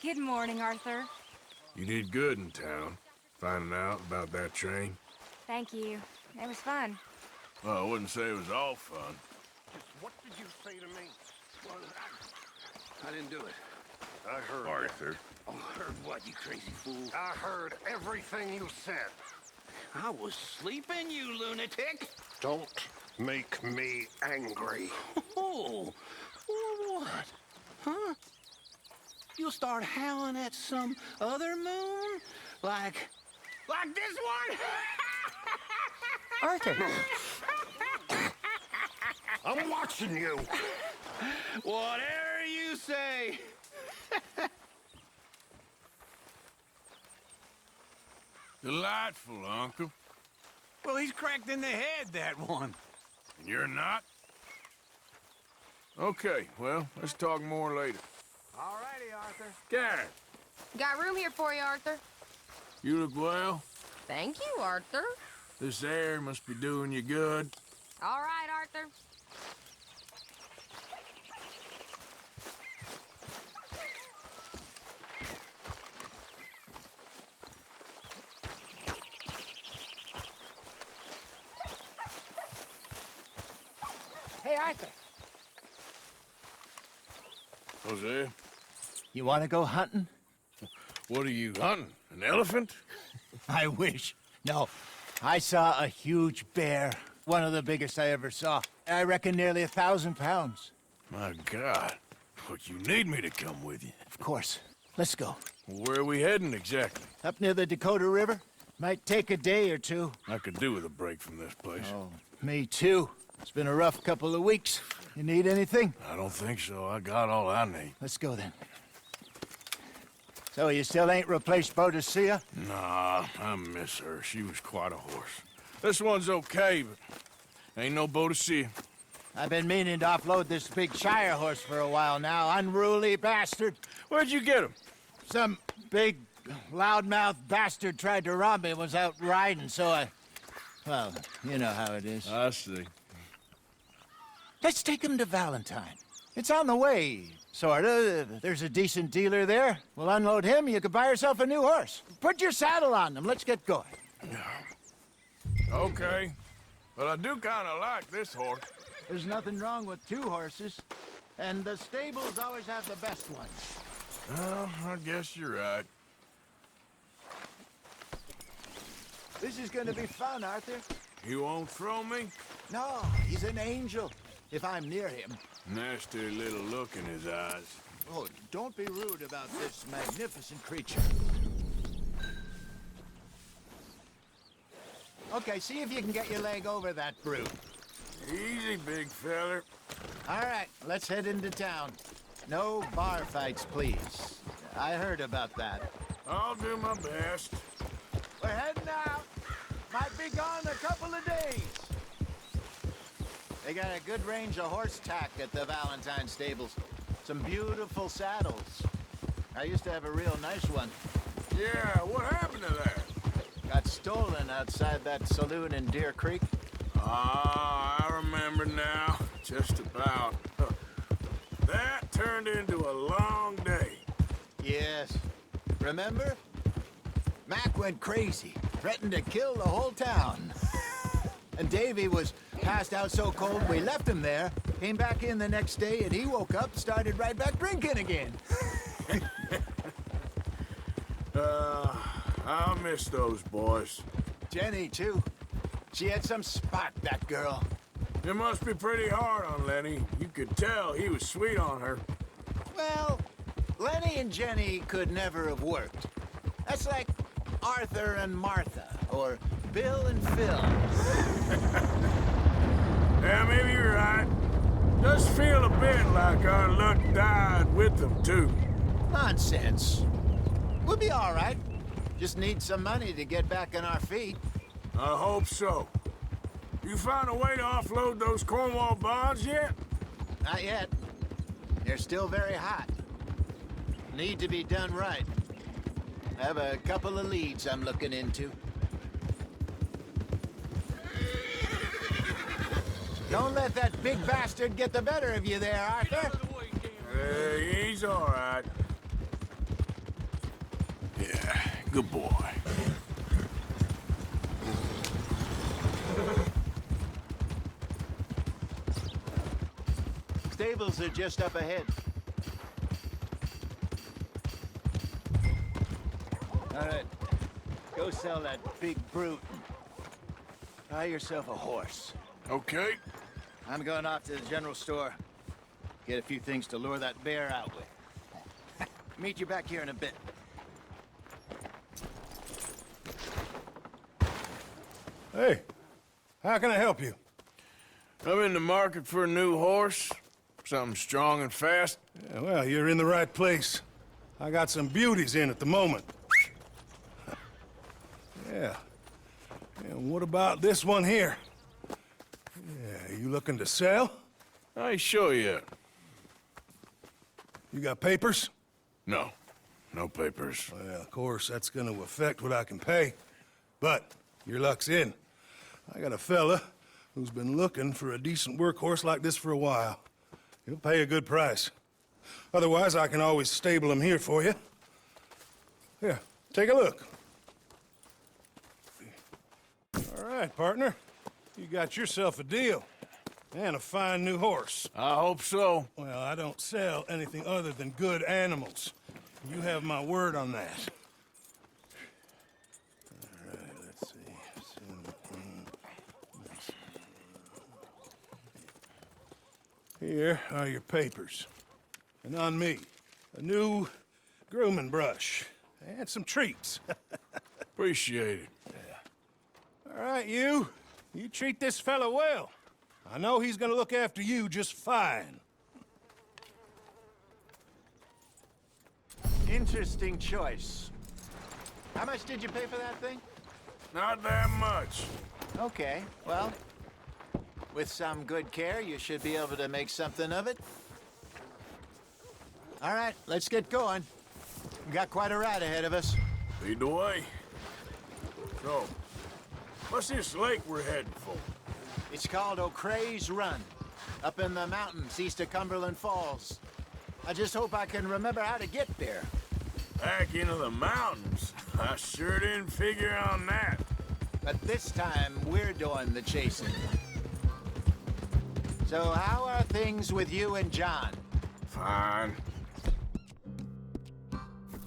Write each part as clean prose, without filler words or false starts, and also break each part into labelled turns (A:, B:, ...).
A: Good morning, Arthur.
B: You did good in town, finding out about that train.
A: Thank you. It was fun.
B: Well, I wouldn't say it was all fun.
C: What did you say to me? Well, I didn't do it. I heard.
B: Arthur.
C: Oh, heard what, you crazy fool? I heard everything you said.
D: I was sleeping, you lunatic.
C: Don't make me angry.
D: Oh, what? Huh? You'll start howling at some other moon? Like this one?
A: Arthur!
C: I'm watching you.
D: Whatever you say.
B: Delightful, Uncle.
D: Well, he's cracked in the head, that one.
B: And you're not? Okay, well, let's talk more later.
D: All righty, Arthur.
B: Garrett,
A: Got room here for you, Arthur.
B: you look well.
A: Thank you, Arthur.
B: This air must be doing you good.
A: All right, Arthur.
E: Hey, Arthur,
B: Jose,
E: you want to go hunting?
B: what are you hunting? An elephant?
E: I wish. No, I saw a huge bear. One of the biggest I ever saw. I reckon nearly 1,000 pounds.
B: My God. But you need me to come with you.
E: Of course. Let's go.
B: Where are we heading exactly?
E: Up near the Dakota River. Might take a day or two.
B: I could do with a break from this place.
E: Oh, me too. It's been a rough couple of weeks. You need anything?
B: I don't think so. I got all I need.
E: Let's go then. So you still ain't replaced Boadicea?
B: Nah, I miss her. She was quite a horse. This one's okay, but ain't no Boadicea.
E: I've been meaning to offload this big Shire horse for a while now. Unruly bastard.
B: Where'd you get him?
E: Some big, loudmouth bastard tried to rob me and was out riding, so I... Well, you know how it is.
B: I see.
E: Let's take him to Valentine. It's on the way, sorta. There's a decent dealer there. We'll unload him, you could buy yourself a new horse. Put your saddle on them, let's get going.
B: Okay. But I do kind of like this horse.
E: There's nothing wrong with two horses, and the stables always have the best ones.
B: Well, I guess you're right.
E: This is gonna be fun, Arthur.
B: You won't throw me?
E: No, he's an angel, if I'm near him.
B: Nasty little look in his eyes.
E: Oh, don't be rude about this magnificent creature. Okay, see if you can get your leg over that brute.
B: Easy, big feller.
E: All right, let's head into town. No bar fights, please. I heard about that.
B: I'll do my best.
E: We're heading out. Might be gone a couple of days. They got a good range of horse tack at the Valentine stables. Some beautiful saddles. I used to have a real nice one.
B: Yeah, what happened to that?
E: Got stolen outside that saloon in Deer Creek.
B: Ah, I remember now. Just about. That turned into a long day.
E: Yes. Remember? Mac went crazy, threatened to kill the whole town. And Davy was passed out so cold we left him there, came back in the next day, and he woke up, started right back drinking again.
B: I'll miss those boys.
E: Jenny, too. She had some spark, that girl.
B: It must be pretty hard on Lenny. You could tell he was sweet on her.
E: Well, Lenny and Jenny could never have worked. That's like Arthur and Martha, or Bill and Phil.
B: Yeah, maybe you're right. Does feel a bit like our luck died with them, too.
E: Nonsense. We'll be all right. Just need some money to get back on our feet.
B: I hope so. You found a way to offload those Cornwall bonds yet?
E: Not yet. They're still very hot. Need to be done right. I have a couple of leads I'm looking into. Don't let that big bastard get the better of you there, Arthur.
B: Hey, he's all right. Yeah, good boy.
E: Stables are just up ahead. All right, go sell that big brute. Buy yourself a horse.
B: Okay.
E: I'm going off to the general store. Get a few things to lure that bear out with. Meet you back here in a bit.
F: Hey, how can I help you?
B: I'm in the market for a new horse. Something strong and fast.
F: Yeah, well, you're in the right place. I got some beauties in at the moment. Yeah. And what about this one here? Yeah, you looking to sell?
B: I ain't sure yet.
F: You got papers?
B: No. No papers.
F: Well, of course, that's gonna affect what I can pay. But your luck's in. I got a fella who's been looking for a decent workhorse like this for a while. He'll pay a good price. Otherwise, I can always stable him here for you. Here, take a look. All right, partner. You got yourself a deal. And a fine new horse.
B: I hope so.
F: Well, I don't sell anything other than good animals. You have my word on that. All right, let's see. Here are your papers. And on me, a new grooming brush. And some treats.
B: Appreciate it.
F: All right, you. You treat this fella well. I know he's gonna look after you just fine.
E: Interesting choice. How much did you pay for that thing?
B: Not that much.
E: Okay, well, with some good care, you should be able to make something of it. All right, let's get going. We got quite a ride ahead of us.
B: Lead the way. So, what's this lake we're heading for?
E: It's called O'Creagh's Run, up in the mountains east of Cumberland Falls. I just hope I can remember how to get there.
B: Back into the mountains? I sure didn't figure on that.
E: But this time, we're doing the chasing. So how are things with you and John?
B: Fine.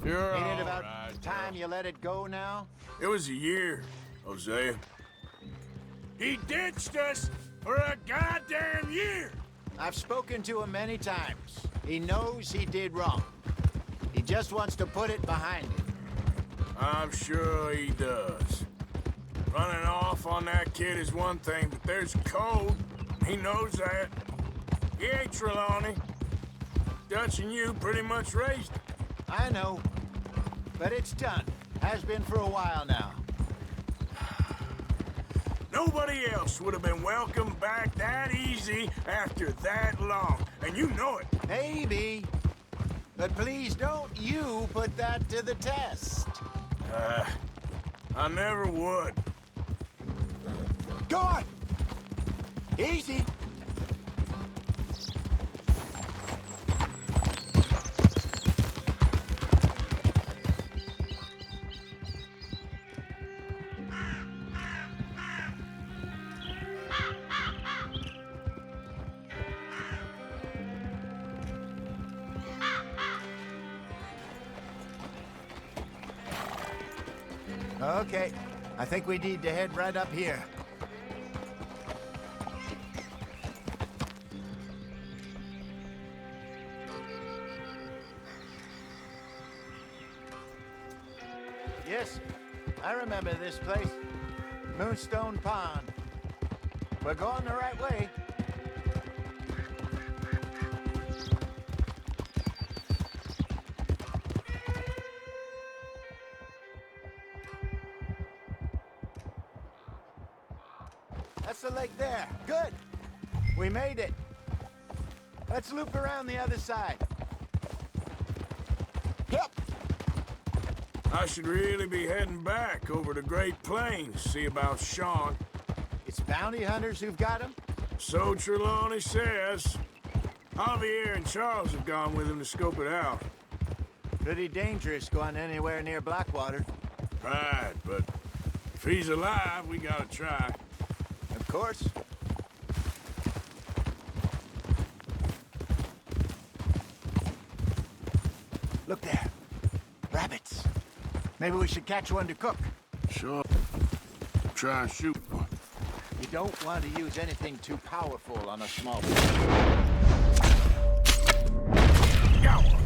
B: You're
E: Ain't it
B: all
E: about
B: right,
E: time
B: Joe.
E: you let it go now?
B: It was a year, Hosea. He ditched us for a goddamn year!
E: I've spoken to him many times. He knows he did wrong. He just wants to put it behind him.
B: I'm sure he does. Running off on that kid is one thing, but there's code. He knows that. He ain't Trelawney. Dutch and you pretty much raised him.
E: I know. But it's done. Has been for a while now.
B: Nobody else would have been welcomed back that easy after that long. And you know it.
E: Maybe. But please don't you put that to the test.
B: I never would.
E: Go on! Easy! Okay, I think we need to head right up here. Yes, I remember this place. Moonstone Pond. We're going the right way. That's the lake there. Good. We made it. Let's loop around the other side. Yep.
B: I should really be heading back over to Great Plains, see about Sean.
E: It's bounty hunters who've got him?
B: So Trelawney says. Javier and Charles have gone with him to scope it out.
E: Pretty dangerous going anywhere near Blackwater.
B: Right, but if he's alive, we gotta try.
E: Of course. Look there. Rabbits. Maybe we should catch one to cook.
B: Sure. Try and shoot one.
E: You don't want to use anything too powerful on a small
B: Got one.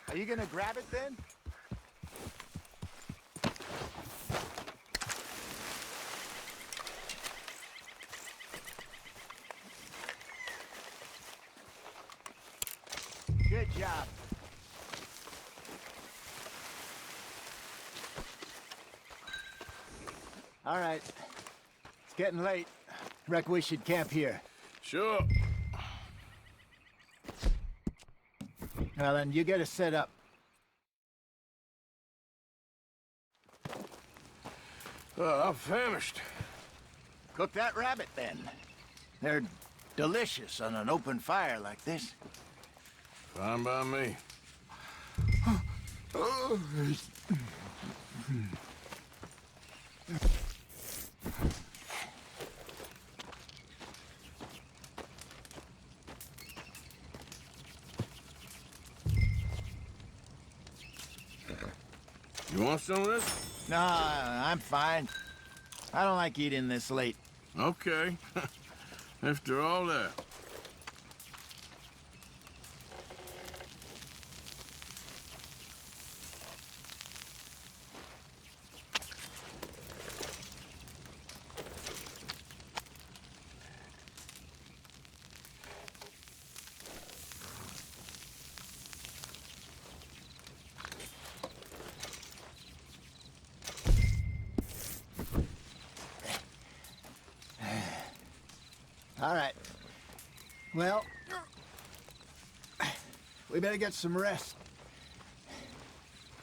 E: Are you gonna grab it then? Good job. All right. It's getting late. Reckon we should camp here.
B: Sure.
E: Well, then you get us set up.
B: I'm famished.
E: Cook that rabbit then. They're delicious on an open fire like this.
B: Fine by me. You want some of this?
E: No, I'm fine. I don't like eating this late.
B: Okay. After all that.
E: All right. Well, we better get some rest.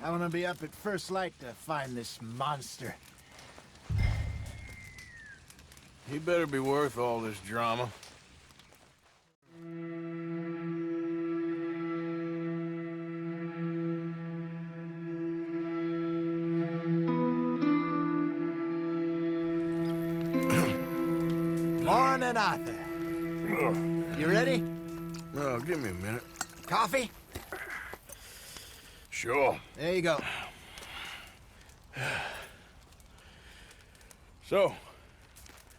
E: I want to be up at first light to find this monster.
B: He better be worth all this drama.
E: Morning, Arthur. You ready?
B: Oh, give me a minute.
E: Coffee?
B: Sure.
E: There you go.
B: So,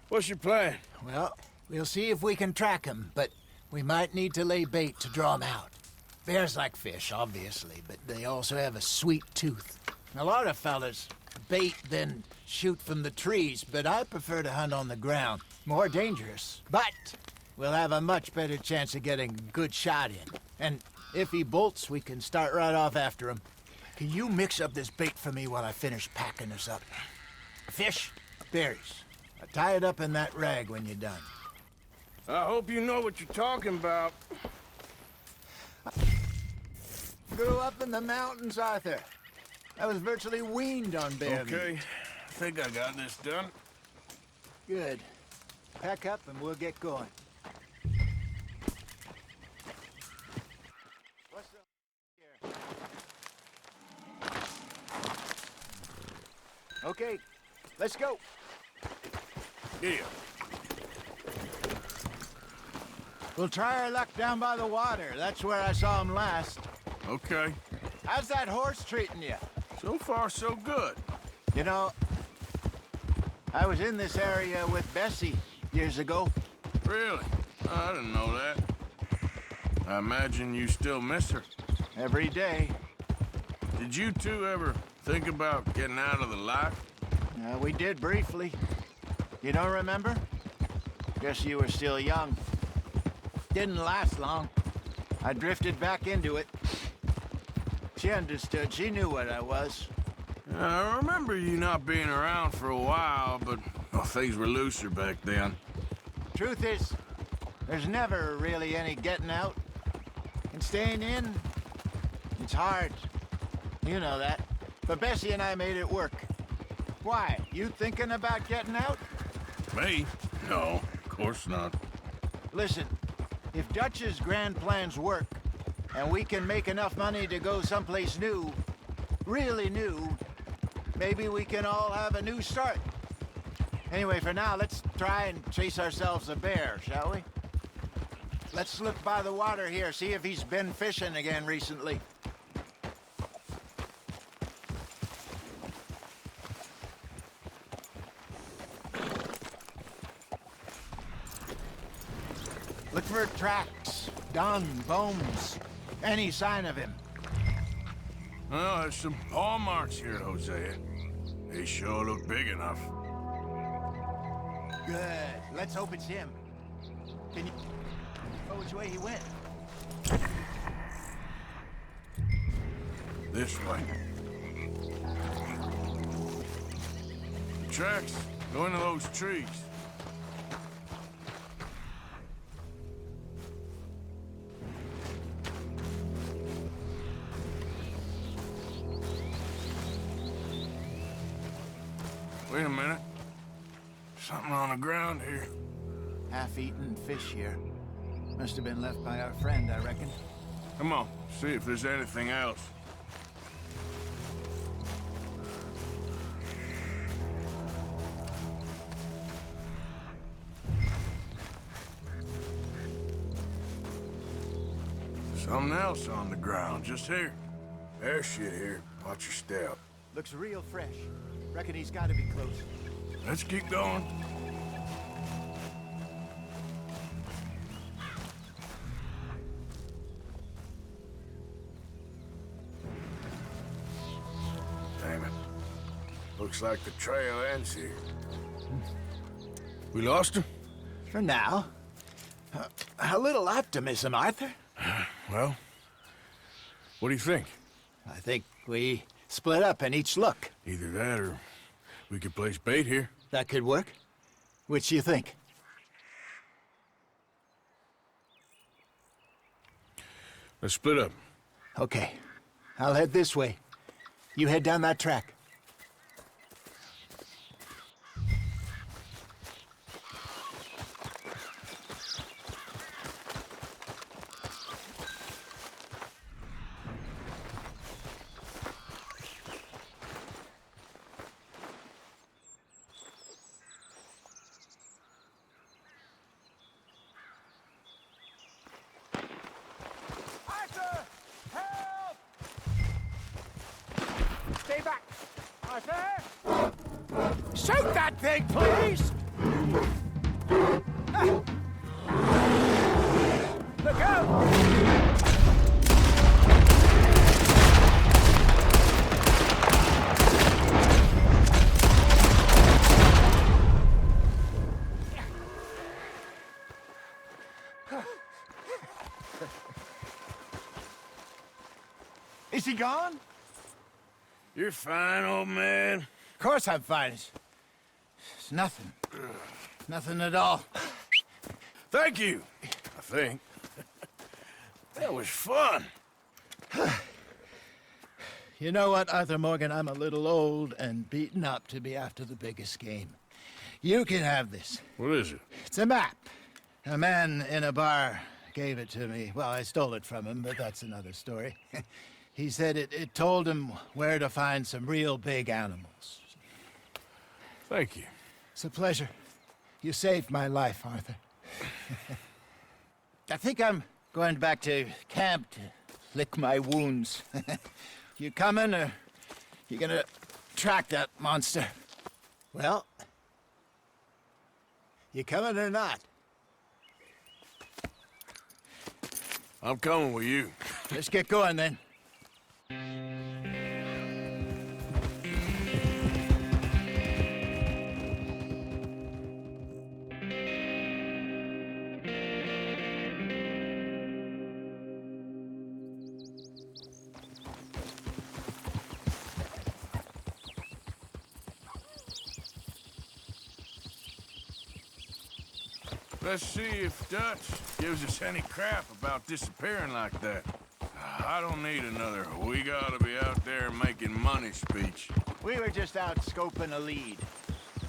B: what's your plan?
E: Well, we'll see if we can track him, but we might need to lay bait to draw him out. Bears like fish, obviously, but they also have a sweet tooth. A lot of fellas bait, then shoot from the trees, but I prefer to hunt on the ground. More dangerous, but we'll have a much better chance of getting a good shot in. And if he bolts, we can start right off after him. Can you mix up this bait for me while I finish packing this up? Fish, berries. Tie it up in that rag when you're done.
B: I hope you know what you're talking about.
E: Grew up in the mountains, Arthur. I was virtually weaned on bear meat.
B: Okay, I think I got this done.
E: Good. Pack up and we'll get going. What's the here? Okay, let's go.
B: Yeah.
E: We'll try our luck down by the water. That's where I saw him last.
B: Okay.
E: How's that horse treating you?
B: So far, so good.
E: You know, I was in this area with Bessie years ago.
B: Really? I didn't know that. I imagine you still miss her.
E: Every day.
B: Did you two ever think about getting out of the life?
E: We did briefly. You don't remember? Guess you were still young. Didn't last long. I drifted back into it. She understood. She knew what I was.
B: I remember you not being around for a while, but well, things were looser back then.
E: Truth is, there's never really any getting out. And staying in, it's hard. You know that. But Bessie and I made it work. Why? You thinking about getting out?
B: Me? No, of course not.
E: Listen, if Dutch's grand plans work, and we can make enough money to go someplace new, really new, maybe we can all have a new start. Anyway, for now, let's try and chase ourselves a bear, shall we? Let's look by the water here, see if he's been fishing again recently. Look for tracks, dung, bones, any sign of him.
B: Well, there's some paw marks here, Hosea. They sure look big enough.
E: Good. Let's hope it's him. Can you know which way he went?
B: This way. The tracks go into those trees. Wait a minute. Something on the ground here.
E: Half-eaten fish here. Must have been left by our friend, I reckon.
B: Come on, see if there's anything else. Something else on the ground, just here. There's shit here. Watch your step.
E: Looks real fresh. Reckon he's got to be close.
B: Let's keep going. Damn it. Looks like the trail ends here. We lost him?
E: For now. A little optimism, Arthur.
B: Well, what do you think?
E: I think we split up and each look.
B: Either that or we could place bait here.
E: That could work. Which do you think?
B: Let's split up.
E: Okay. I'll head this way. You head down that track. Stay back! Arthur! Shoot that thing, please! Look out! Is he gone?
B: You're fine, old man.
E: Of course I'm fine. It's nothing. Nothing at all.
B: Thank you, I think. That was fun.
E: You know what, Arthur Morgan? I'm a little old and beaten up to be after the biggest game. You can have this.
B: What is it?
E: It's a map. A man in a bar gave it to me. Well, I stole it from him, but that's another story. He said it told him where to find some real big animals.
B: Thank you.
E: It's a pleasure. You saved my life, Arthur. I think I'm going back to camp to lick my wounds. You coming, or you gonna track that monster? Well, you coming or not?
B: I'm coming with you.
E: Let's get going, then.
B: Let's see if Dutch gives us any crap about disappearing like that. I don't need another "we gotta be out there making money" speech.
E: We were just out scoping a lead.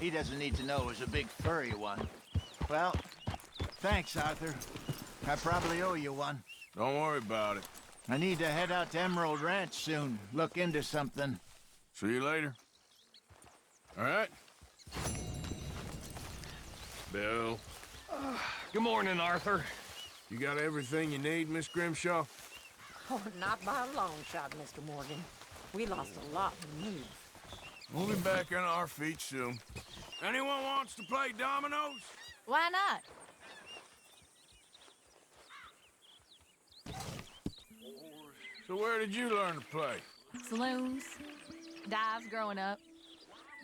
E: He doesn't need to know it was a big furry one. Well, thanks, Arthur. I probably owe you one.
B: Don't worry about it.
E: I need to head out to Emerald Ranch soon. Look into something.
B: See you later. All right. Bill,
C: Good morning, Arthur.
B: you got everything you need, Miss Grimshaw?
G: Oh, not by a long shot, Mr. Morgan. We lost a lot in the move.
B: We'll be back on our feet soon. Anyone wants to play dominoes?
A: Why not?
B: So where did you learn to play?
A: Saloons, dives growing up.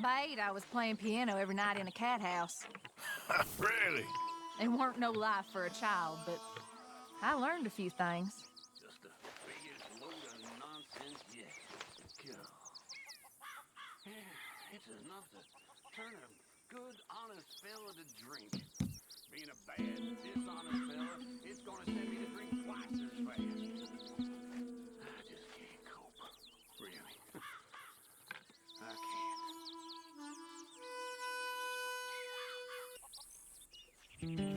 A: By 8, I was playing piano every night in a cat house.
B: Really?
A: It weren't no life for a child, but I learned a few things.
D: Just the biggest load of nonsense yet. God. Yeah, it's enough to turn a good, honest fella to drink. Being a bad, dishonest fella, it's gonna send me to drink twice as fast. I just can't cope. Really. I can't.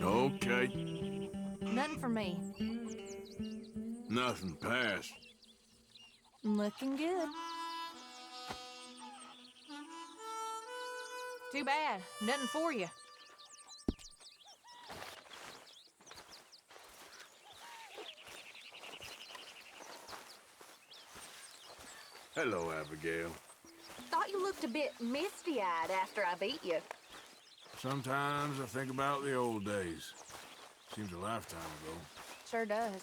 B: Okay.
A: Nothing for me.
B: Nothing passed.
A: Looking good. Too bad. Nothing for you.
B: Hello, Abigail.
G: Thought you looked a bit misty-eyed after I beat you.
B: Sometimes I think about the old days. Seems a lifetime ago.
A: Sure does.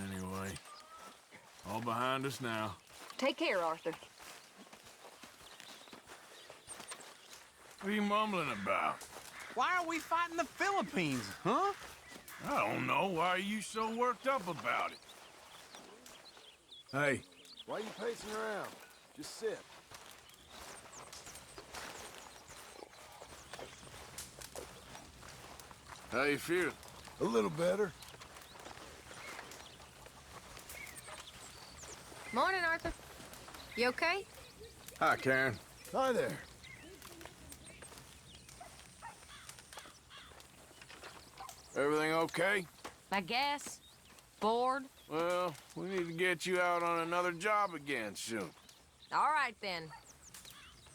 B: Anyway, all behind us now.
G: Take care, Arthur.
B: What are you mumbling about?
C: Why are we fighting the Philippines, huh?
B: I don't know. Why are you so worked up about it? Hey,
H: Why are you pacing around? Just sit.
B: how you feel?
H: A little better.
A: Morning, Arthur. You okay?
B: Hi, Karen.
H: Hi there.
B: Everything okay?
A: I guess. Bored?
B: Well, we need to get you out on another job again soon.
A: All right, then.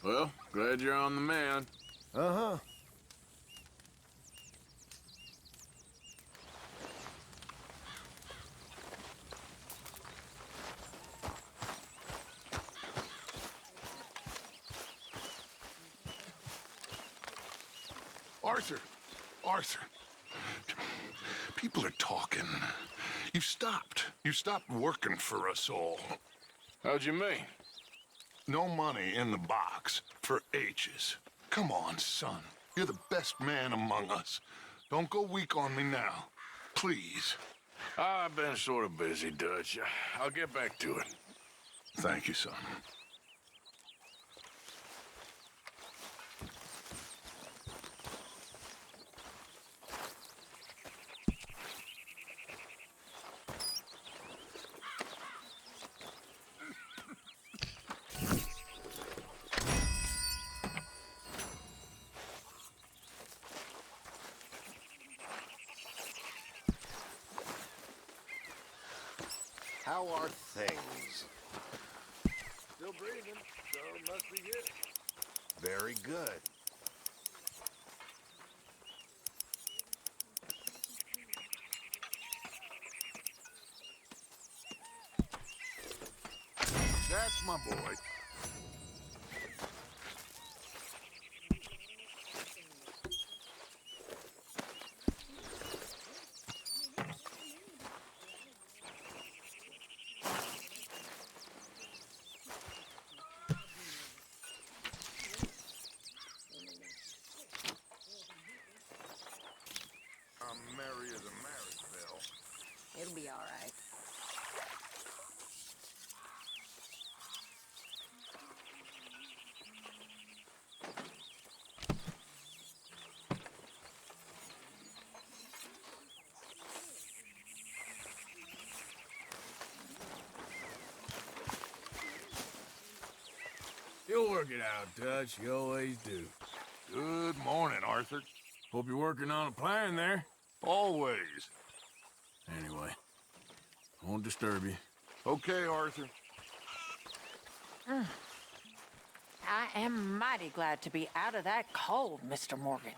B: Well, glad you're on the man.
H: Uh-huh.
I: Arthur! Arthur! People are talking. You stopped. You stopped working for us all.
B: How'd you mean?
I: No money in the box for H's. Come on, son. You're the best man among us. Don't go weak on me now. Please.
B: I've been sort of busy, Dutch. I'll get back to it.
I: Thank you, son.
H: How are things? Still breathing, so must be good. Very good. That's my boy. I'm merry as a marriage bell.
G: It'll be all right.
B: You'll work it out, Dutch. You always do.
I: Good morning, Arthur.
B: Hope you're working on a plan there.
I: Always.
B: Anyway, I won't disturb you.
H: Okay, Arthur.
G: I am mighty glad to be out of that cold, Mr. Morgan.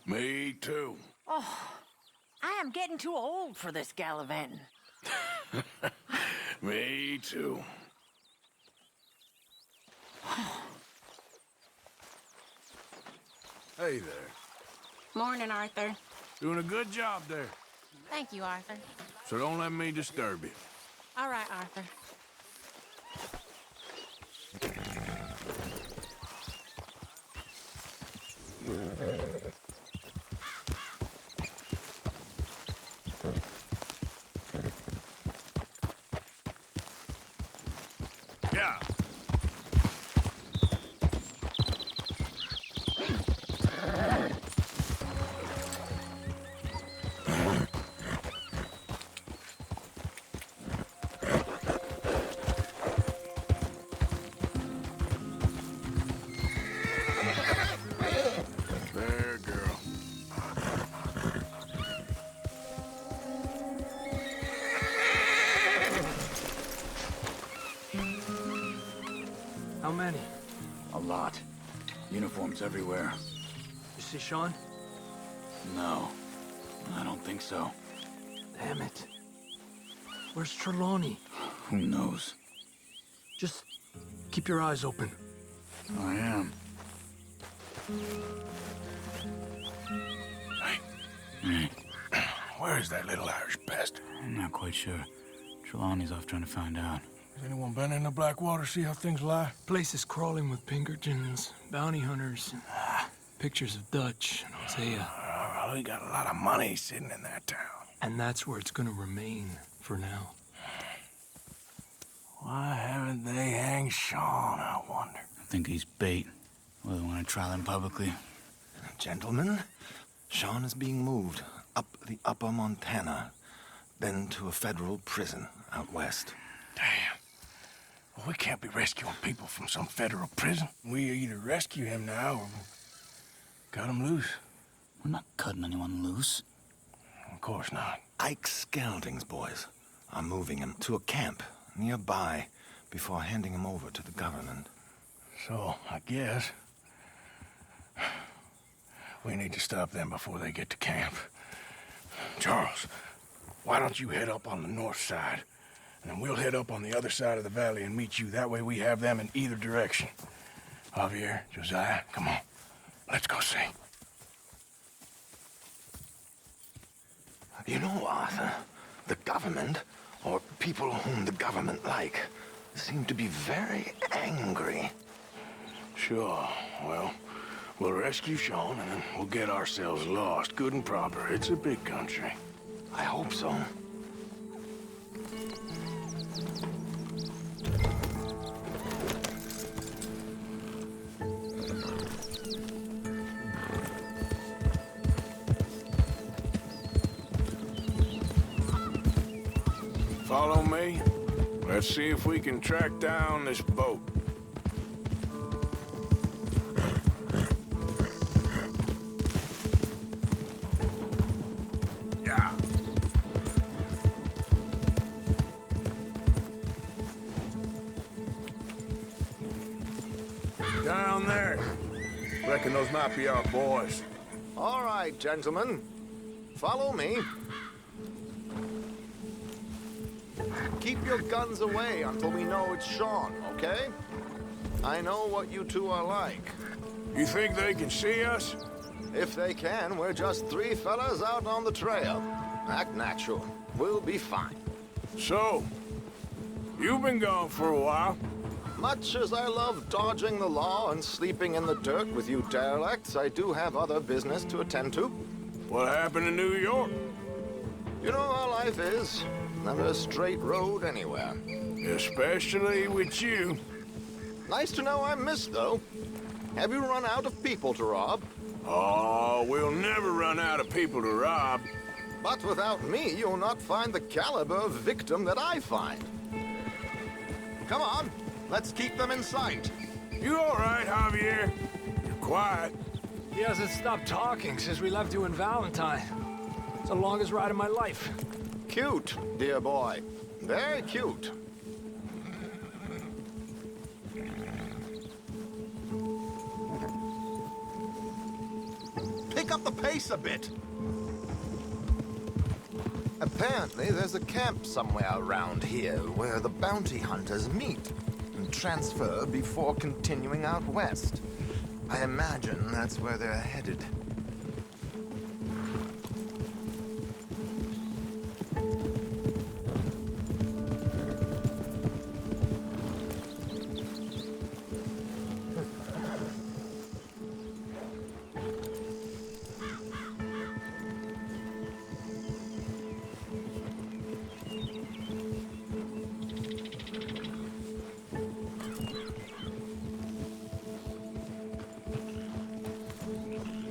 B: Me too.
G: I am getting too old for this gallivanting.
B: Me too. Hey there.
J: Morning, Arthur.
B: Doing a good job there.
J: Thank you, Arthur.
B: So don't let me disturb you.
J: All right, Arthur.
B: Yeah. There, girl.
C: How many?
K: A lot. Uniforms everywhere.
C: You see Sean?
K: No, I don't think so.
C: Damn it. Where's Trelawney?
K: Who knows?
C: Just keep your eyes open.
K: I am.
B: Hey. Where is that little Irish bastard?
K: I'm not quite sure. Trelawney's off trying to find out.
B: Has anyone been in the Blackwater, see how things lie?
C: Place is crawling with Pinkertons, bounty hunters, pictures of Dutch and Hosea.
B: Well, we got a lot of money sitting in that town.
C: And that's where it's gonna remain for now.
B: Why haven't they hanged Sean, I wonder?
K: I think he's bait. Well, they want to trial him publicly.
L: Gentlemen, Sean is being moved up the upper Montana, then to a federal prison out west.
B: Damn. Well, we can't be rescuing people from some federal prison. We either rescue him now or cut him loose.
K: We're not cutting anyone loose.
B: Of course not.
L: Ike Skelding's boys are moving him to a camp nearby before handing him over to the government.
B: So, I guess we need to stop them before they get to camp. Charles, why don't you head up on the north side, and then we'll head up on the other side of the valley and meet you. That way we have them in either direction. Javier, Josiah, come on. Let's go see.
L: You know, Arthur, the government, or people whom the government like, seem to be very angry.
B: Sure. Well, we'll rescue Sean, and then we'll get ourselves lost, good and proper. It's a big country.
L: I hope so.
B: Follow me. Let's see if we can track down this boat. Yeah. Down there. Reckon those might be our boys.
L: All right, gentlemen. Follow me. Keep your guns away until we know it's Sean, okay? I know what you two are like.
B: You think they can see us?
L: If they can, we're just three fellas out on the trail. Act natural. We'll be fine.
B: So, you've been gone for a while.
L: Much as I love dodging the law and sleeping in the dirt with you derelicts, I do have other business to attend to.
B: What happened in New York?
L: You know how life is. Never a straight road anywhere.
B: Especially with you.
L: Nice to know I'm missed, though. Have you run out of people to rob?
B: Oh, we'll never run out of people to rob.
L: But without me, you'll not find the caliber of victim that I find. Come on, let's keep them in sight.
B: You all right, Javier? You're quiet.
C: He hasn't stopped talking since we left you in Valentine. It's the longest ride of my life.
L: Cute, dear boy. Very cute.
E: pick up the pace a bit.
L: Apparently, there's a camp somewhere around here where the bounty hunters meet and transfer before continuing out west. I imagine that's where they're headed.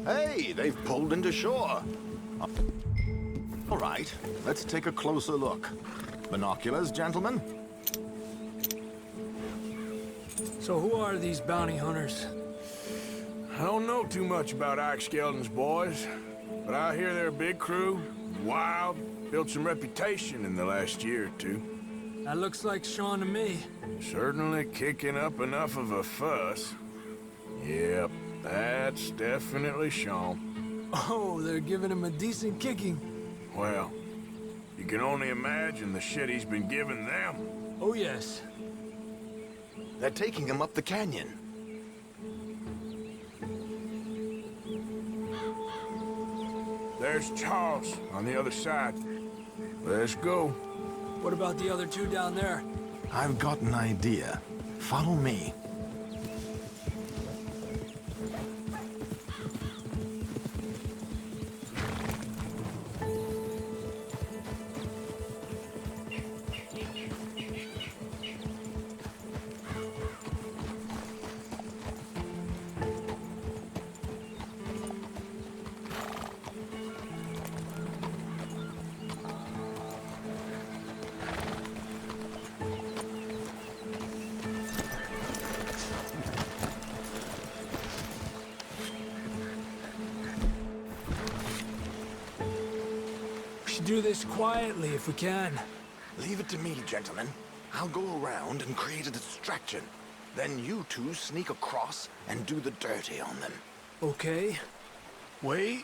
E: Hey, they've pulled into shore. All right, let's take a closer look. Binoculars, gentlemen?
C: So who are these bounty hunters?
B: I don't know too much about Ike Skeldon's boys, but I hear they're a big crew, wild, built some reputation in the last year or two.
C: That looks like Sean to me.
B: Certainly kicking up enough of a fuss. Yep, that's definitely Sean.
C: Oh, they're giving him a decent kicking.
B: Well, you can only imagine the shit he's been giving them.
C: Oh, yes.
L: They're taking him up the canyon.
B: There's Charles on the other side. Let's go.
C: What about the other two down there?
L: I've got an idea. Follow me.
C: Do this quietly if we can.
L: Leave it to me, gentlemen. I'll go around and create a distraction. Then you two sneak across and do the dirty on them.
C: Okay. Wait.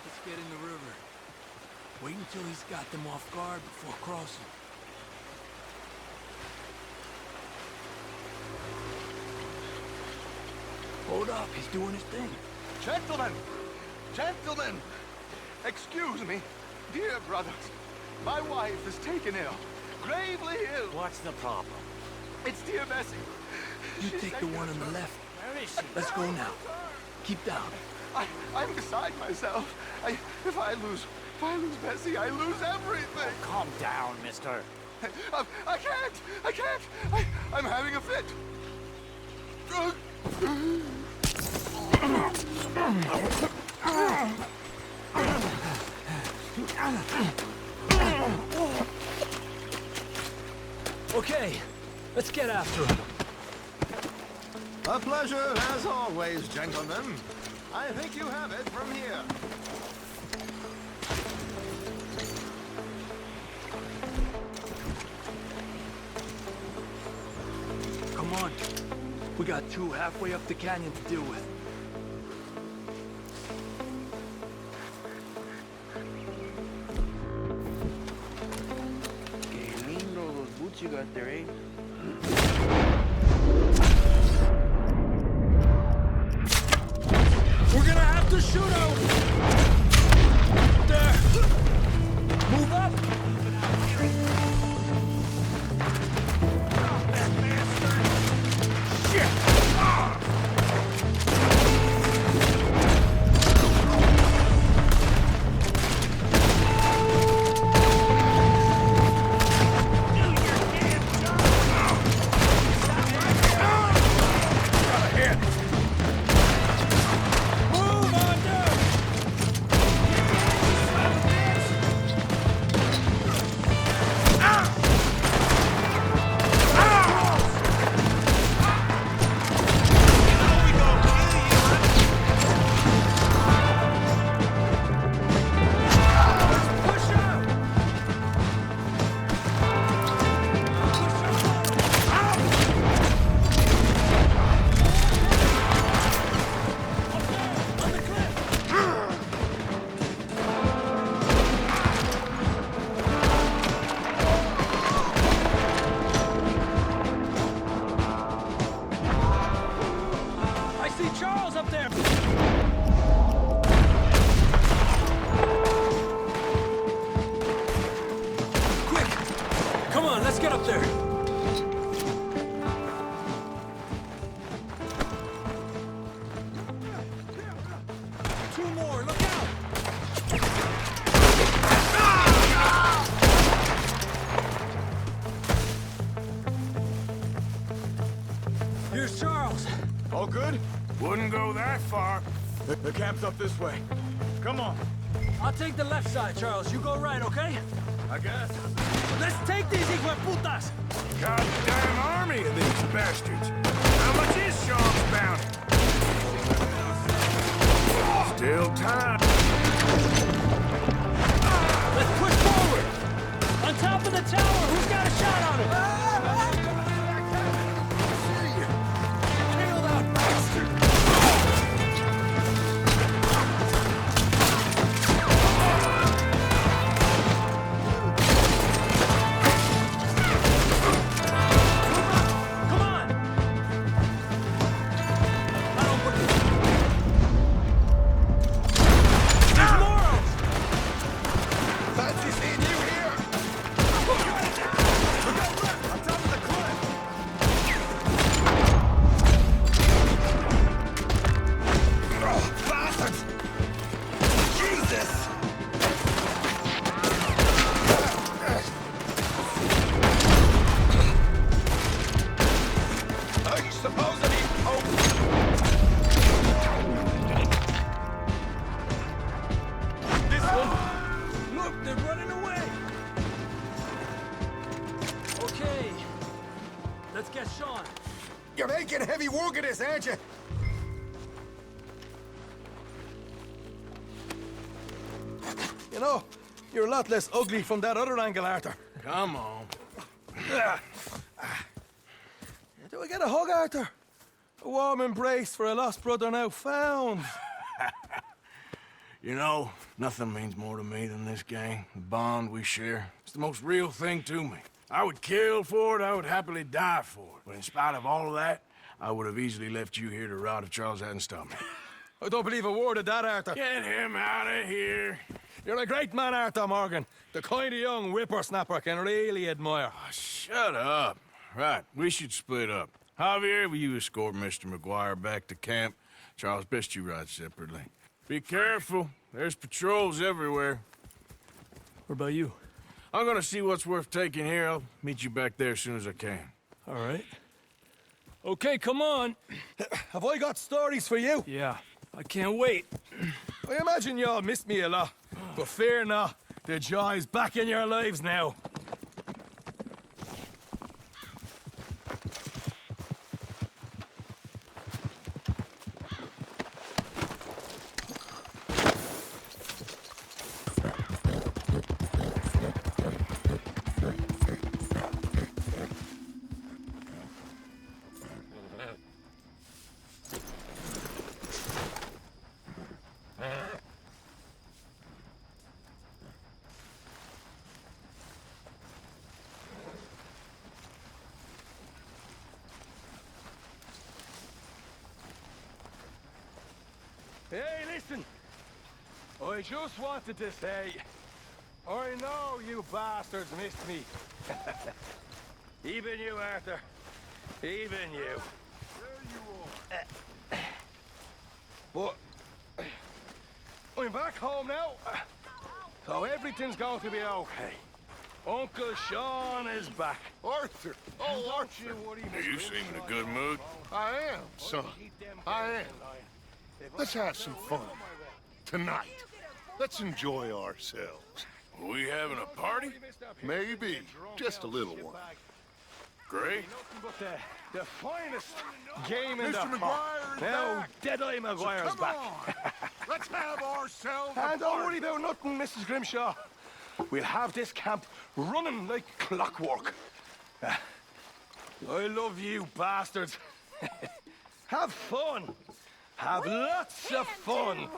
C: Let's get in the river. Wait until he's got them off guard before crossing. Hold up, he's doing his thing.
H: Gentlemen! Gentlemen! Excuse me, dear brothers. My wife is taken ill. Gravely ill.
K: What's the problem?
H: It's dear Bessie.
C: You take the one on the left.
K: Where is she?
C: Let's go now. Keep down.
H: I'm beside myself. If I lose Bessie, I lose everything.
K: Calm down, mister.
H: I can't. I'm having a fit.
C: Okay, let's get after him.
E: A pleasure, as always, gentlemen. I think you have it from here.
C: Come on. We got two halfway up the canyon to deal with.
M: Qué lindo those boots you got there, eh?
C: We're gonna have to shoot out! There! Move up! more! Look out! Here's Charles.
H: All good?
B: Wouldn't go that far.
H: The camp's up this way. Come on.
C: I'll take the left side, Charles. You go right, okay?
H: I guess.
C: Let's take these hijueputas!
B: Goddamn army of these bastards. How much is Sean's bounty? Still time.
C: Let's push forward! On top of the tower, who's got a shot on him?
B: Kill that bastard!
C: Come on! I don't believe it. There's Moros!
H: Fancy seeing you here! We got left on top of the cliff! Oh, bastards! Jesus! I suppose I need hope. This one.
C: Look, they're running away! Okay. Let's get Sean.
H: You're making heavy work of this, aren't you?
C: You know, you're a lot less ugly from that other angle, Arthur.
B: Come on.
C: Do I get a hug, Arthur? A warm embrace for a lost brother now found.
B: You know, nothing means more to me than this gang, the bond we share. It's the most real thing to me. I would kill for it, I would happily die for it. But in spite of all of that, I would have easily left you here to rot if Charles hadn't stopped me.
C: I don't believe a word of that, Arthur.
B: Get him out of here.
C: You're a great man, Arthur Morgan. The kind of young whippersnapper I can really admire.
B: Oh, shut up. Right, we should split up. Javier, will you escort Mr. McGuire back to camp? Charles, best you ride separately. Be careful. There's patrols everywhere.
C: What about you?
B: I'm gonna see what's worth taking here. I'll meet you back there as soon as I can.
C: All right. Okay, come on. Have I got stories for you? Yeah, I can't wait. I imagine y'all missed me a lot, but fear not. The joy's back in your lives now. Hey, listen! I just wanted to say, I know you bastards missed me. Even you, Arthur. Even you. But I'm back home now, so everything's going to be okay. Uncle Sean is back.
I: Arthur! Oh, Arthur!
B: You seem in a good mood.
I: I am, son. I am. Let's have some fun. Tonight. Let's enjoy ourselves.
B: Are we having a party?
I: Maybe. Just a little one.
B: Great.
C: But the finest game in
I: Mr.
C: the
I: McGuire is
C: now,
I: back.
C: Deadeye McGuire's
I: Come
C: back.
I: on. Let's have ourselves a
C: And don't
I: party.
C: worry about nothing, Mrs. Grimshaw. We'll have this camp running like clockwork. I love you, bastards. Have fun. Have lots of fun.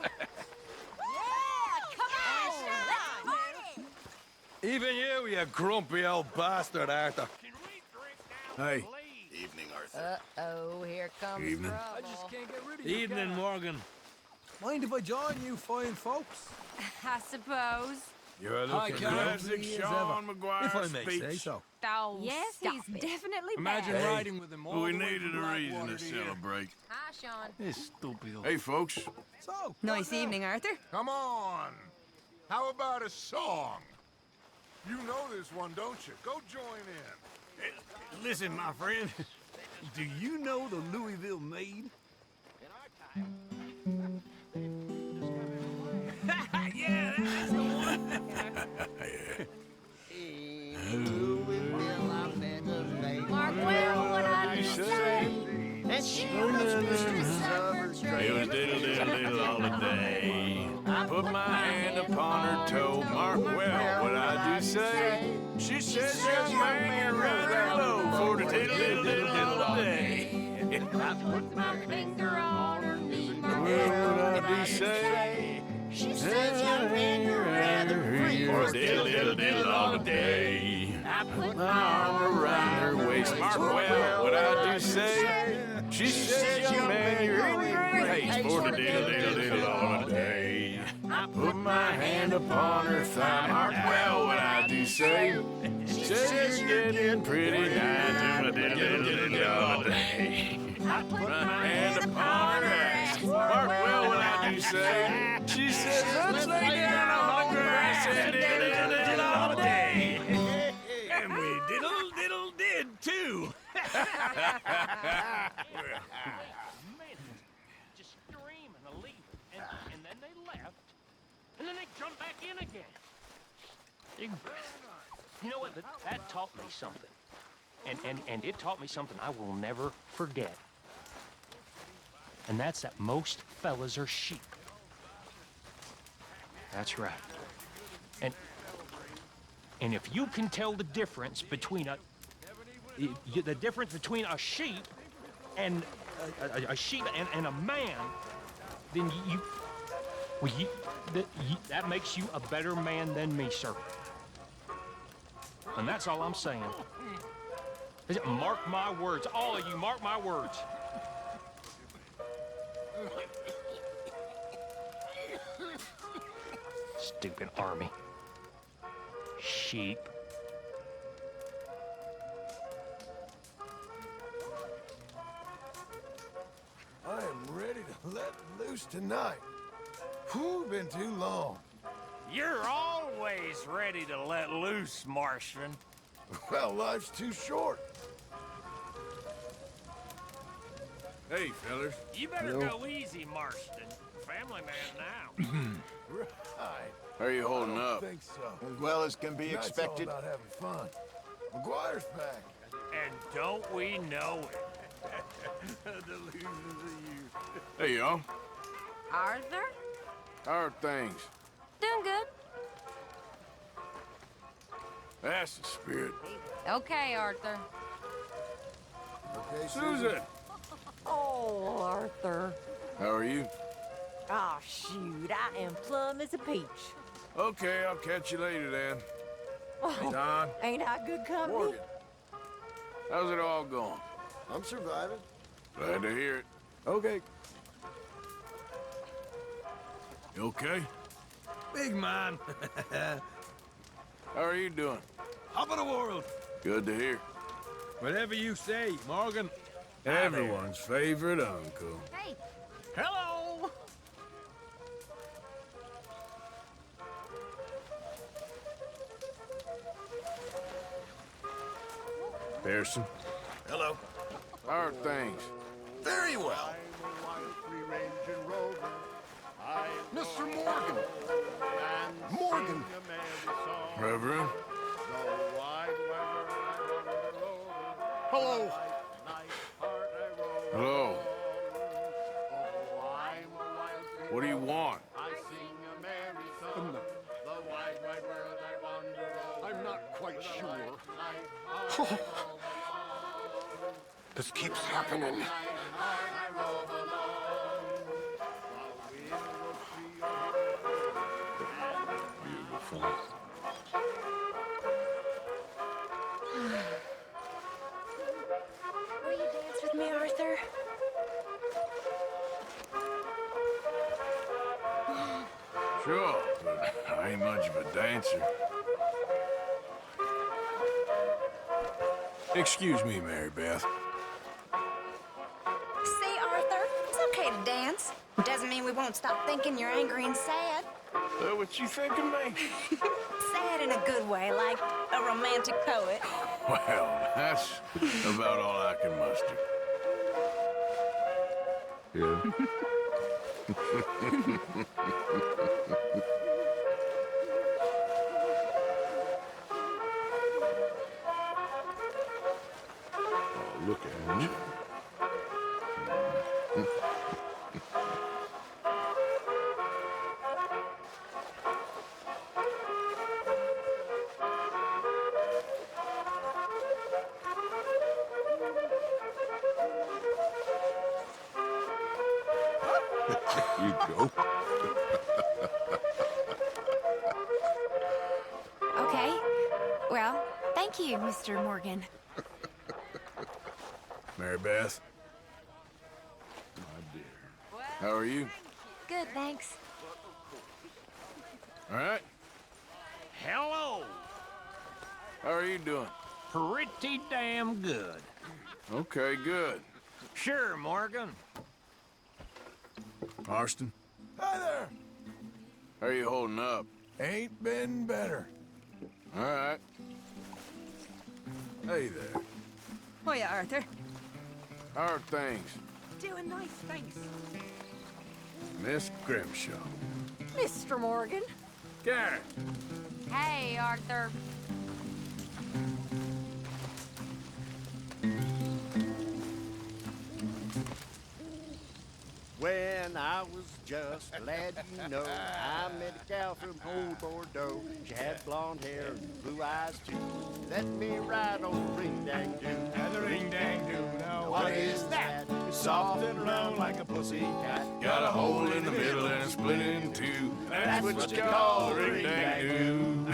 C: Even you grumpy old bastard, Arthur.
B: Hey.
I: Evening, Arthur.
G: Uh-oh, here comes
B: Evening.
G: trouble.
C: I just can't get rid of you.
N: Evening, Morgan.
C: Mind if I join you fine folks?
A: I suppose.
C: You're
B: Hi,
C: looking
B: classic
C: lovely as
B: Sean
C: ever,
B: McGuire
C: if I may
B: speech.
C: say so.
A: Oh,
J: Yes,
A: stop
J: he's
A: it.
J: definitely
B: Imagine
J: back.
B: riding with him all
I: We
B: the way
I: needed
B: from
I: a reason
B: Blackwater
I: to
B: here.
I: celebrate.
J: Hi, Sean.
K: This stupid.
B: Hey, folks.
C: So,
N: Nice evening, Arthur.
I: Come on. How about a song? You know this one, don't you? Go join in.
D: Listen, my friend. Do you know the Louisville Maid? Yeah, that's the one.
A: Mark, well, what I do say.
B: And she was mistress of her trade. It was diddle, diddle, diddle all the day. I put my hand upon her toe. Mark well what I do say. She says, young man, you're rather low for the diddle, diddle, diddle all day.
A: I put my finger on her knee. Mark
B: Well,
A: well
B: what I do say.
A: She says, young man, you're rather free
B: For the diddle, diddle, diddle all the day.
A: I put
B: My arm around her waist. Mark well what I do say. She says, young man, you're in great haste for the diddle, diddle, diddle all the day. I put my hand upon her thigh. Mark well what I do say. She says, you're getting pretty nice for the diddle, diddle, diddle all day. I put my hand upon her ass. Mark well what I do say. She says, let's lay down on the grass and diddle, diddle, diddle all day.
D: And we diddle diddle did too.
O: Just screaming and leaving, and then they left, and then they jumped back in again. You know what? That taught me something, and it taught me something I will never forget. And that's that most fellas are sheep. That's right. And if you can tell the difference between a sheep and a sheep and a man, then that makes you a better man than me, sir. And that's all I'm saying. Mark my words, all of you, mark my words. Stupid army. Sheep.
F: I am ready to let loose tonight. Whew, been too long.
O: You're always ready to let loose, Martian.
F: Well, life's too short.
B: Hey, fellas.
O: You better go easy, Marston. Family man now.
F: Right.
B: How are you holding
F: I
B: up?
F: don't think so.
E: As well as can be
F: Tonight's
E: expected.
F: all about having fun. McGuire's back.
O: And don't we know it?
B: Hey, y'all.
J: Arthur?
B: How are things?
J: Doing good.
B: That's the spirit.
J: Okay, Arthur.
F: Okay,
B: Susan!
G: Oh, Arthur.
B: How are you?
G: Oh, shoot, I am plumb as a peach.
B: Okay, I'll catch you later then.
G: Oh,
B: Don,
G: ain't I good company?
B: Morgan. How's it all going?
F: I'm surviving.
B: Glad to hear it.
F: Okay.
B: You okay?
C: Big man.
B: How are you doing?
C: Top of the world.
B: Good to hear.
C: Whatever you say, Morgan.
B: Everyone's favorite uncle.
J: Hey.
O: Hello!
B: Pearson.
F: Hello.
B: How are things?
F: Very well.
I: Mr. Morgan. Morgan.
B: Reverend?
I: Hello.
B: Hello. What do you want?
I: I'm not quite sure. This keeps happening.
J: Will you dance with me, Arthur?
B: Sure, but I ain't much of a dancer. Excuse me, Mary Beth.
J: See, Arthur, it's okay to dance. Doesn't mean we won't stop thinking you're angry and sad.
B: What you think of me?
J: Sad in a good way, like a romantic poet.
B: Well, that's about all I can muster. Yeah. Oh, look at you. You go.
J: Okay. Well, thank you, Mr. Morgan.
B: Mary Beth. My dear. How are you?
J: Good, thanks.
B: All right.
O: Hello.
B: How are you doing?
O: Pretty damn good.
B: Okay, good.
O: Sure, Morgan.
B: Marston,
C: Hi there.
B: how are you holding up?
C: Ain't been better.
B: All right. Hey there.
A: Hiya, Arthur.
B: How are things?
A: Doing nice, thanks.
B: Miss Grimshaw.
A: Mr. Morgan.
B: Garrett.
A: Hey, Arthur.
N: When I was just a lad, you know, I met a gal from old Bordeaux. She had blonde hair and blue eyes too. Let me ride on the ring-dang-doo.
C: And the ring-dang-doo, now
N: What is that? It's soft and round like a pussy cat.
B: Got a hole in the middle and it's split in two. That's what you call a ring-dang-doo.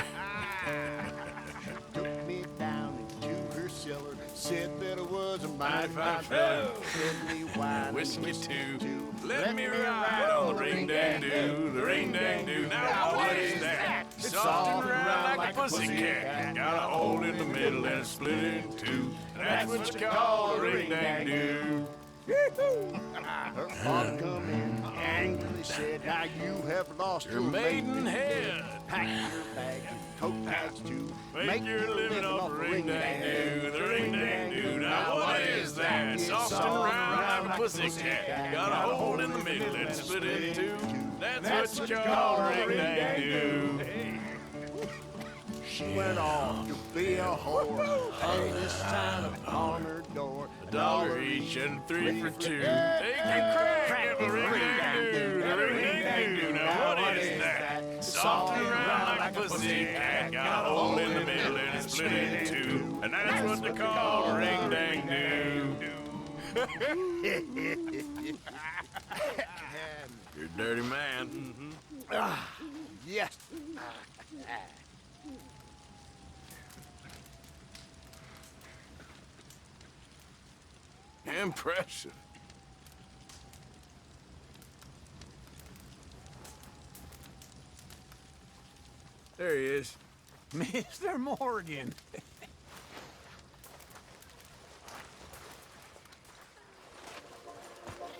N: Took me down into her cellar. Said that I was a mighty fine
B: fellow.
N: Fed me wine and
B: Whiskey too.
N: Let
B: Let me ride on the ring-dang-doo, the ring-dang-doo. Now what is that? It's soft and round like a pussycat. Got a hole in the middle and it's split in two. That's what you call a ring-dang-doo.
N: Her father come in, angrily said, "Now you have lost
B: Your maidenhead.
N: Pack your bag and coat bags too.
B: Make your living off the ring-dang-doo, the ring-dang-doo. Now what is that? Soft and round like a pussycat. Got a hole in the middle and split in two. That's what you call a ring-dang-doo.
N: She went off to be a whore, hang this sign upon her door.
B: $1 each and 3 for 2. Take your crack at the ring-dang-doo, the ring-dang-doo. Now what is that? Soft and round like a pussycat. Got a hole in the middle and it's split in two. And that's what they call a ring-dang-doo. You're a dirty man.
N: Yes.
B: Impressive. There he is.
O: Mr. Morgan.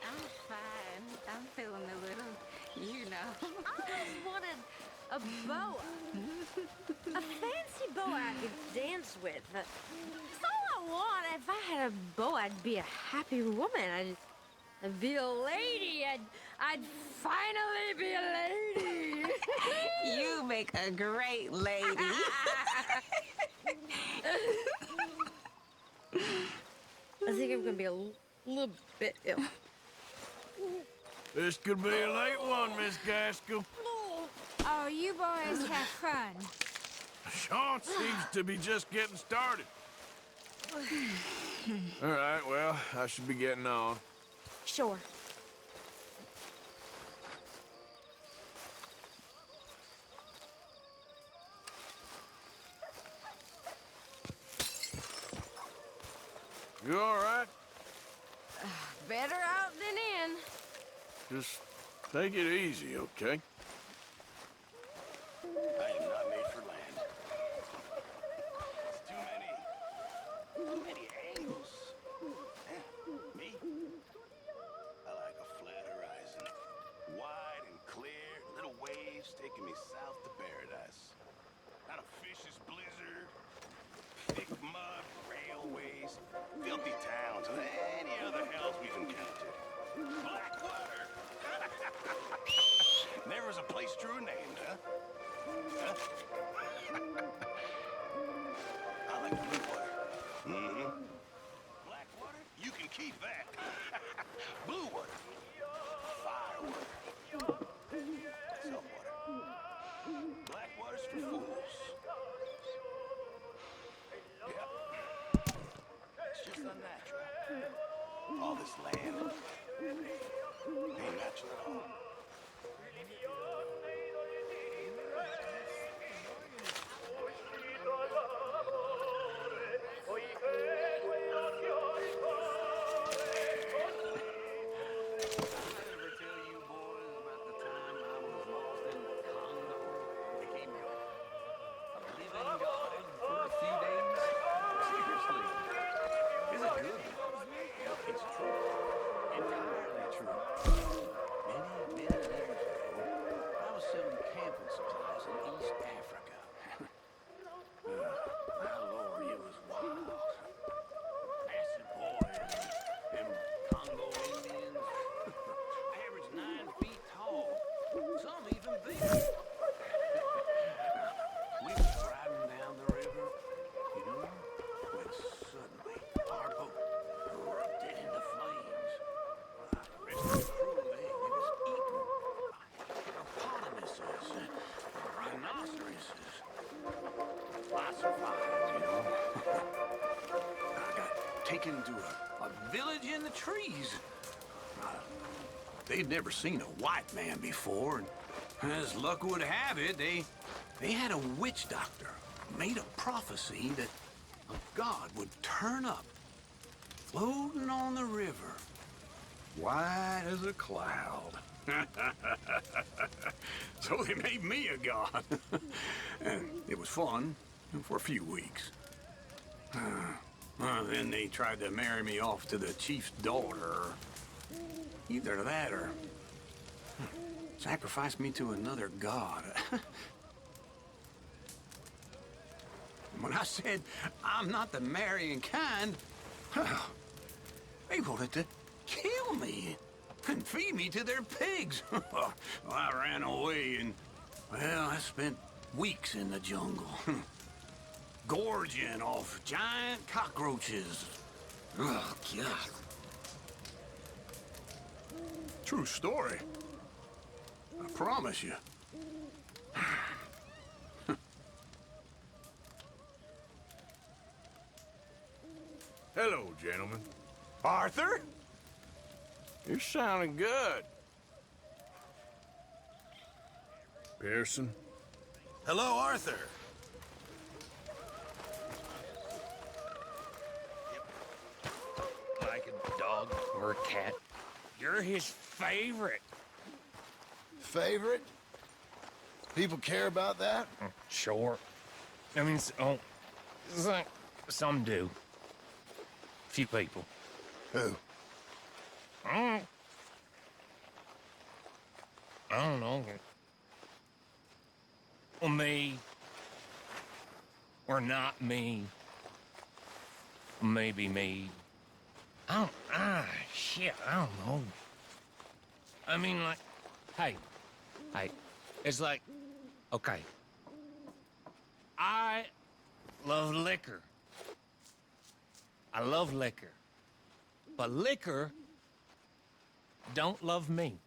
G: I'm fine. I'm feeling a little, you know.
P: I always wanted a boa. A fancy boa I could dance with. That's all I want. If I had a boa, I'd be a happy woman. I'd be a lady. I'd finally be a lady.
G: You make a great lady.
P: I think I'm gonna be a little bit ill.
B: This could be a late one, Miss Gaskell.
P: Oh, you boys have fun.
B: Sean seems to be just getting started. All right, well, I should be getting on.
P: Sure.
B: You all right?
P: Better out than in.
B: Just take it easy, okay?
D: I am not made for land. It's too many angles. Me? I like a flat horizon. Wide and clear, little waves taking me south to paradise. Not a vicious blizzard, thick mud, railways, filthy towns, and any other hells we've encountered. Blackwater! Never was a place truer named, huh? I like blue water. Mm-hmm. Blackwater? You can keep that. Blue water. Fire water. Salt water. Blackwater's for fools. Yep. It's just unnatural. All this land ain't natural at all. Taken to a village in the trees. They'd never seen a white man before, and as luck would have it, they had a witch doctor made a prophecy that a god would turn up, floating on the river, white as a cloud. So they made me a god. And it was fun for a few weeks. Then they tried to marry me off to the chief's daughter. Either that or sacrifice me to another god. When I said I'm not the marrying kind, they wanted to kill me and feed me to their pigs. Well, I ran away and, well, I spent weeks in the jungle. Gorging off giant cockroaches. Oh, God. True story. I promise you.
B: Hello, gentlemen.
D: Arthur?
B: You're sounding good. Pearson?
F: Hello, Arthur.
O: Like a dog or a cat. You're his favorite.
F: Favorite? People care about that?
O: Sure. I mean, some do. Few people.
F: Who?
O: I don't know. Or me. Or not me. Maybe me. Shit, I don't know. I mean, like, hey, it's like, okay. I love liquor. I love liquor. But liquor don't love me.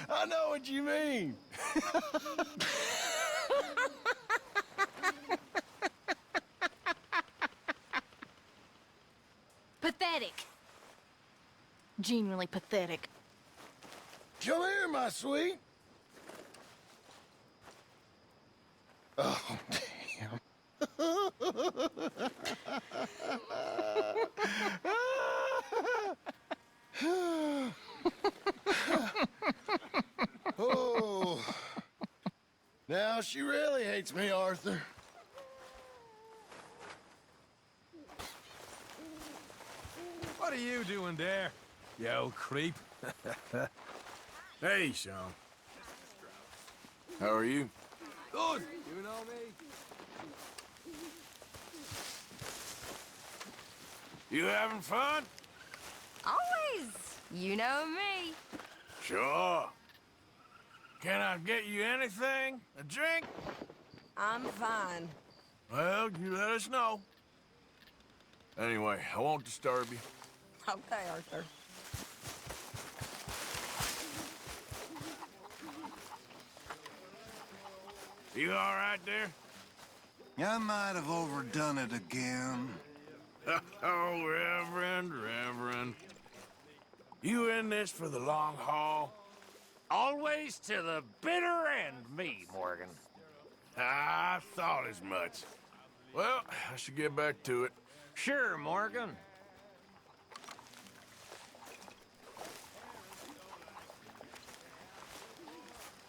F: I know what you mean.
A: Pathetic. Genuinely pathetic.
F: Come here, my sweet. Oh, damn.
N: Now she really hates me, Arthur.
C: What are you doing there, you old creep?
B: Hey, Sean. How are you?
C: Good. You know me.
B: You having fun?
A: Always. You know me.
B: Sure. Can I get you anything? A drink?
G: I'm fine.
B: Well, you let us know. Anyway, I won't disturb you.
G: Okay, Arthur.
B: You all right there?
H: I might have overdone it again.
B: Oh, Reverend. You in this for the long haul?
O: Always to the bitter end, me, Morgan.
B: I thought as much. Well, I should get back to it.
O: Sure, Morgan.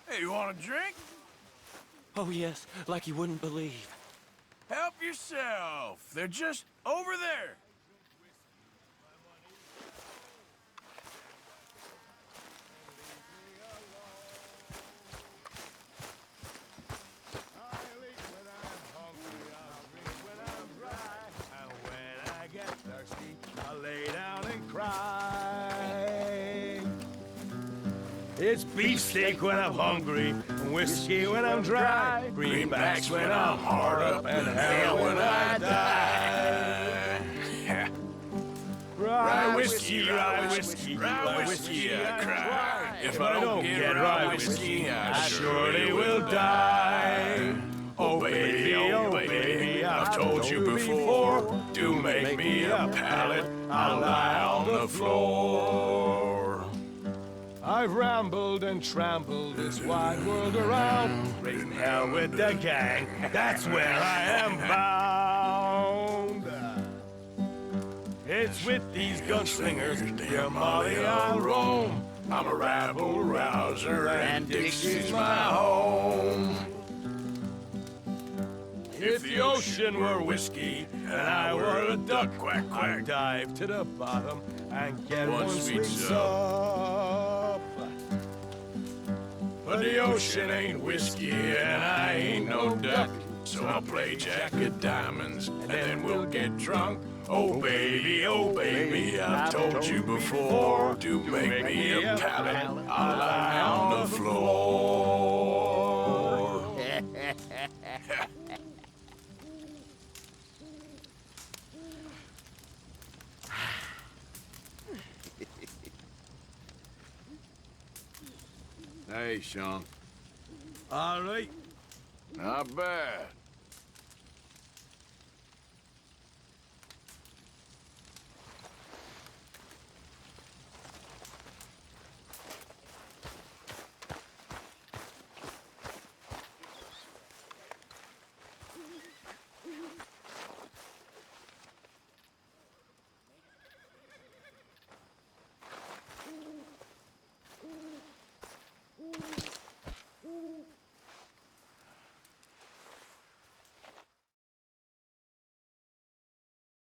B: Hey, you want a drink?
O: Oh, yes, like you wouldn't believe.
B: Help yourself. They're just over there.
C: It's beefsteak when I'm hungry, whiskey when I'm dry, greenbacks when I'm hard up, and hell when I die. Rye whiskey, I cry. If I don't get rye whiskey, I surely will die. Oh baby, I've told you before, do make me a pallet, I'll lie on the floor. I've rambled and trampled this wide world around, raising hell with the gang, that's where I am bound. It's with these gunslingers, dear Molly, I'll roam. I'm a rabble-rouser and Dixie's my home. If the ocean were whiskey and I were a duck, quack, quack, I'd dive to the bottom and get one sweet sup. But the ocean ain't whiskey and I ain't no duck, so I'll play Jack of Diamonds and then we'll get drunk. Oh baby, I've told you before, do make me a pallet, I'll lie on the floor. Hey, Sean. All right.
B: Not bad.